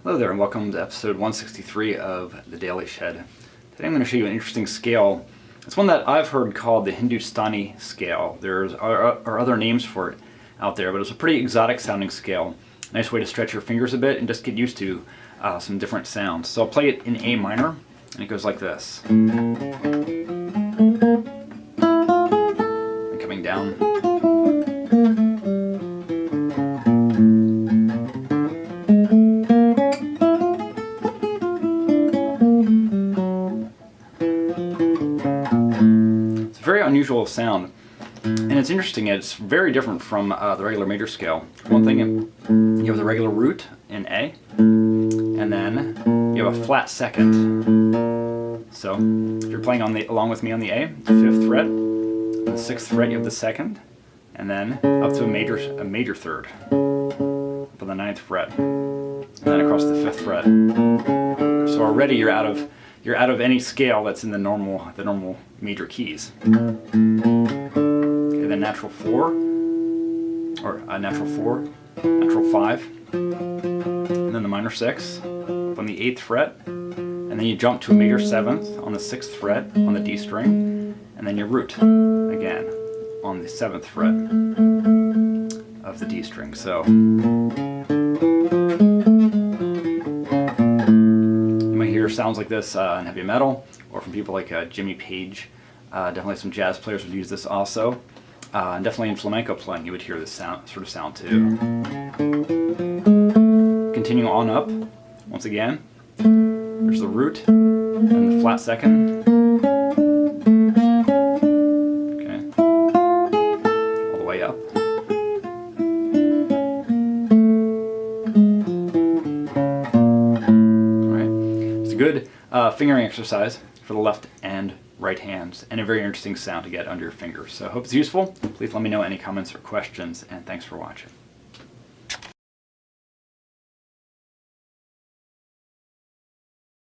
Hello there and welcome to episode 163 of the Daily Shed. Today I'm going to show you an interesting scale. It's one that I've heard called the Hindustani scale. There are other names for it out there, but it's a pretty exotic sounding scale. Nice way to stretch your fingers a bit and just get used to some different sounds. So I'll play it in A minor and it goes like this. And coming down. Very unusual sound, and it's interesting. It's very different from the regular major scale. One thing, you have the regular root in A, and then you have a flat second. So if you're playing along with me on the A, 5th fret, on the 6th fret you have the second, and then up to a major third, up on the 9th fret, and then across the 5th fret. So already you're out of any scale that's in the normal major keys. Okay, then natural 4, or natural 4, natural 5, and then the minor 6 up on the 8th fret, and then you jump to a major 7th on the 6th fret on the D string, and then your root again on the 7th fret of the D string. So sounds like this in heavy metal, or from people like Jimmy Page. Definitely some jazz players would use this also, and definitely in flamenco playing you would hear this sort of sound too. Continuing on up, once again, there's the root and the flat second. Okay, all the way up. Good fingering exercise for the left and right hands, and a very interesting sound to get under your fingers. So I hope it's useful. Please let me know any comments or questions, and thanks for watching.